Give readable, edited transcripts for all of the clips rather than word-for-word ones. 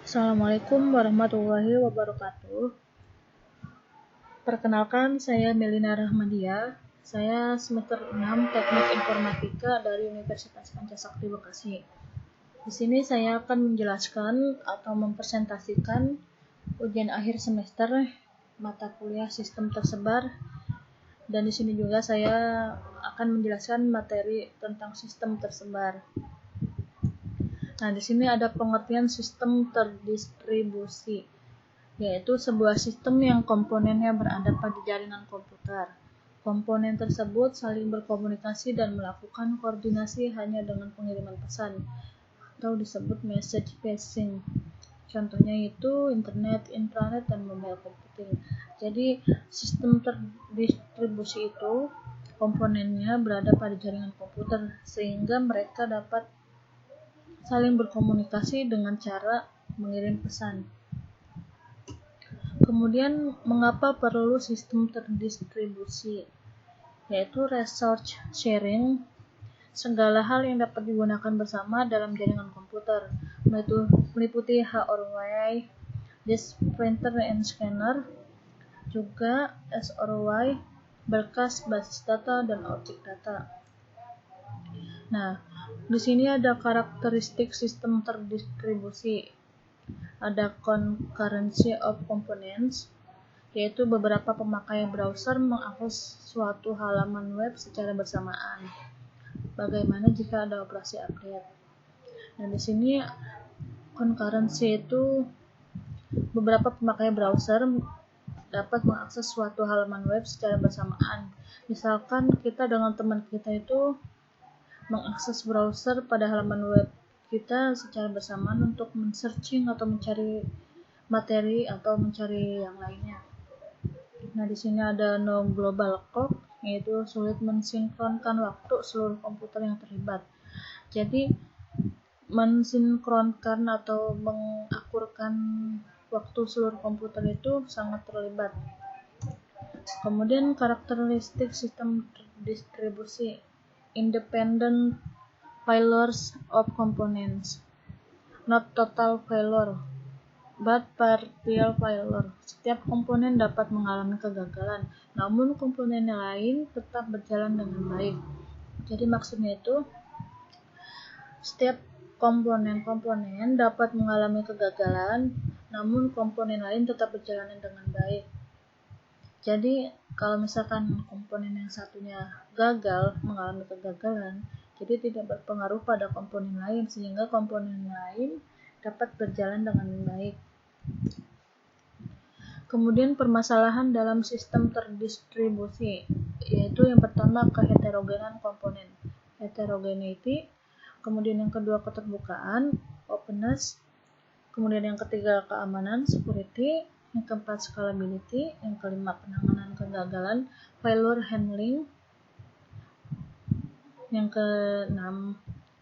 Assalamualaikum warahmatullahi wabarakatuh. Perkenalkan, saya Melina Rahmadia. Saya semester 6 Teknik Informatika dari Universitas Pancasakti Bekasi. Di sini saya akan menjelaskan atau mempresentasikan ujian akhir semester mata kuliah sistem tersebar, dan di sini juga saya akan menjelaskan materi tentang sistem tersebar. Nah, di sini ada pengertian sistem terdistribusi, yaitu sebuah sistem yang komponennya berada pada jaringan komputer. Komponen tersebut saling berkomunikasi dan melakukan koordinasi hanya dengan pengiriman pesan, atau disebut message passing. Contohnya itu internet, intranet, dan mobile computing. Jadi, sistem terdistribusi itu komponennya berada pada jaringan komputer, sehingga mereka dapat saling berkomunikasi dengan cara mengirim pesan. Kemudian, mengapa perlu sistem terdistribusi? Yaitu resource sharing, segala hal yang dapat digunakan bersama dalam jaringan komputer, meliputi HORY, disk, printer, and scanner, juga SORY, berkas, basis data, dan objek data. Nah, di sini ada karakteristik sistem terdistribusi. Ada concurrency of components, yaitu beberapa pemakai browser mengakses suatu halaman web secara bersamaan. Bagaimana jika ada operasi update? Nah, di sini concurrency itu beberapa pemakai browser dapat mengakses suatu halaman web secara bersamaan. Misalkan kita dengan teman kita itu mengakses browser pada halaman web kita secara bersamaan untuk men-searching atau mencari materi atau mencari yang lainnya. Nah, di sini ada no global clock, yaitu sulit mensinkronkan waktu seluruh komputer yang terlibat. Jadi, mensinkronkan atau mengakurkan waktu seluruh komputer itu sangat terlibat. Kemudian karakteristik sistem distribusi, independent failures of components, not total failure, but partial failure. Setiap komponen dapat mengalami kegagalan, namun komponen yang lain tetap berjalan dengan baik. Jadi maksudnya itu, setiap komponen dapat mengalami kegagalan, namun komponen lain tetap berjalan dengan baik. Jadi kalau misalkan komponen yang satunya gagal, mengalami kegagalan, jadi tidak berpengaruh pada komponen lain, sehingga komponen lain dapat berjalan dengan baik. Kemudian permasalahan dalam sistem terdistribusi, yaitu yang pertama keheterogenan komponen, heterogeneity, kemudian yang kedua keterbukaan, openness, kemudian yang ketiga keamanan, security, yang keempat scalability, yang kelima penanganan kegagalan, failure handling, yang keenam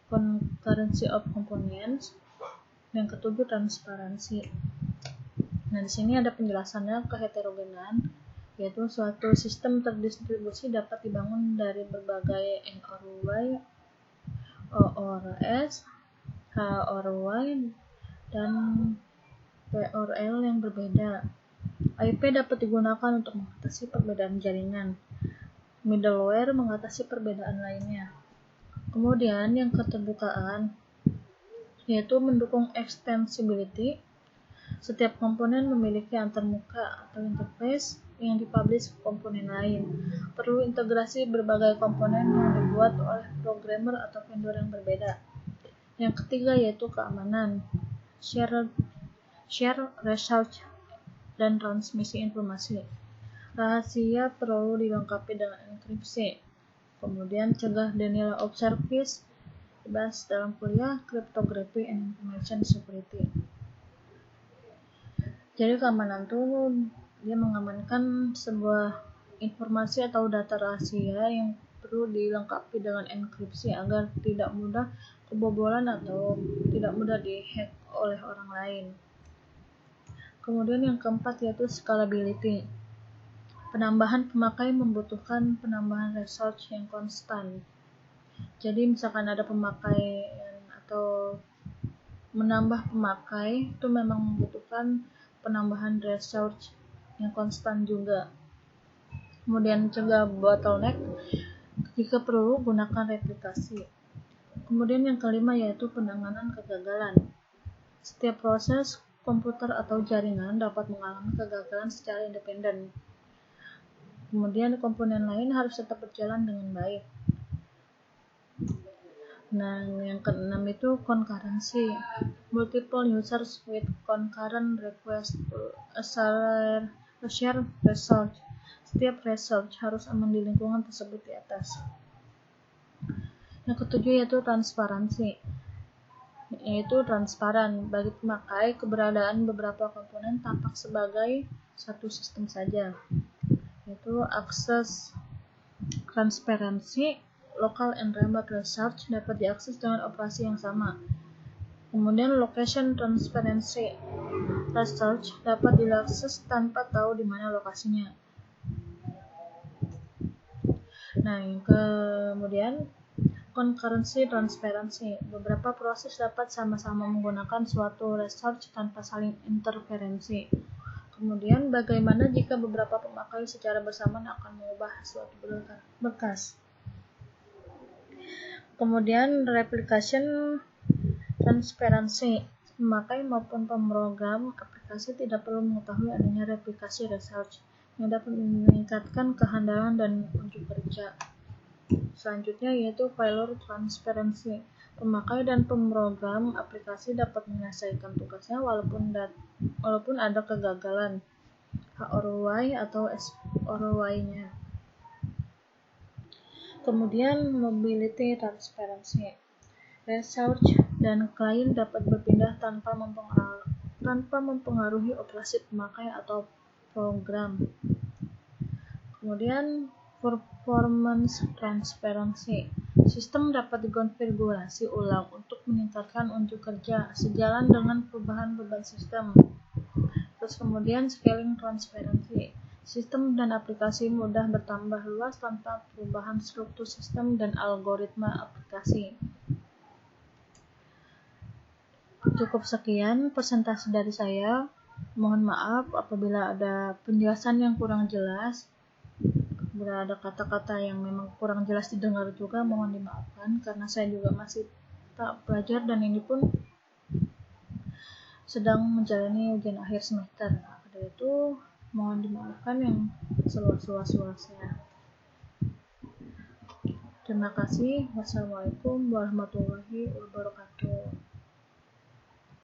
concurrency of components, yang ketujuh transparansi. Nah, di sini ada penjelasannya. Keheterogenan, yaitu suatu sistem terdistribusi dapat dibangun dari berbagai NORY, ORS, HORY, dan PORL yang berbeda. IP dapat digunakan untuk mengatasi perbedaan jaringan. Middleware mengatasi perbedaan lainnya. Kemudian yang keterbukaan, yaitu mendukung extensibility. Setiap komponen memiliki antarmuka atau interface yang dipublish ke komponen lain. Perlu integrasi berbagai komponen yang dibuat oleh programmer atau vendor yang berbeda. Yang ketiga yaitu keamanan, share, research, dan transmisi informasi. Rahasia perlu dilengkapi dengan enkripsi. Kemudian cegah denial of service, dibahas dalam kuliah cryptography and information security. Jadi keamanan itu dia mengamankan sebuah informasi atau data rahasia yang perlu dilengkapi dengan enkripsi agar tidak mudah kebobolan atau tidak mudah dihack oleh orang lain. Kemudian yang keempat yaitu scalability. Penambahan pemakai membutuhkan penambahan resource yang konstan. Jadi misalkan ada pemakaian atau menambah pemakai itu memang membutuhkan penambahan resource yang konstan juga. Kemudian cegah bottleneck, jika perlu gunakan replikasi. Kemudian yang kelima yaitu penanganan kegagalan. Setiap proses komputer atau jaringan dapat mengalami kegagalan secara independen. Kemudian komponen lain harus tetap berjalan dengan baik. Nah, yang keenam itu concurrency. Multiple users with concurrent request to a shared resource. Setiap resource harus aman di lingkungan tersebut di atas. Yang ketujuh yaitu transparansi. Yaitu transparan bagi pemakai, keberadaan beberapa komponen tampak sebagai satu sistem saja. Yaitu access transparansi. Local and remote resource dapat diakses dengan operasi yang sama. Kemudian location transparency, resource dapat diakses tanpa tahu di mana lokasinya. Nah, kemudian concurrency transparency, beberapa proses dapat sama-sama menggunakan suatu resource tanpa saling interferensi. Kemudian bagaimana jika beberapa pemakai secara bersamaan akan mengubah suatu berkas. Kemudian replication transparency, pemakai maupun pemrogram aplikasi tidak perlu mengetahui adanya replikasi resource yang dapat meningkatkan kehandalan dan unjuk kerja. Selanjutnya yaitu failure transparency, pemakai dan pemrogram aplikasi dapat menyelesaikan tugasnya walaupun ada kegagalan HROI atau SROI-nya. Kemudian mobility transparency, resource dan klien dapat berpindah tanpa mempengaruhi operasi pemakai atau program. Kemudian performance transparency, sistem dapat dikonfigurasi ulang untuk meningkatkan unjuk kerja sejalan dengan perubahan beban sistem. Terus kemudian scaling transparency, sistem dan aplikasi mudah bertambah luas tanpa perubahan struktur sistem dan algoritma aplikasi. Cukup sekian presentasi dari saya. Mohon maaf apabila ada penjelasan yang kurang jelas. Bila ada kata-kata yang memang kurang jelas didengar juga, mohon dimaafkan karena saya juga masih tak belajar dan ini pun sedang menjalani ujian akhir semester. Pada itu mohon dimaafkan yang seluas-luasnya. Terima kasih. Wassalamualaikum warahmatullahi wabarakatuh.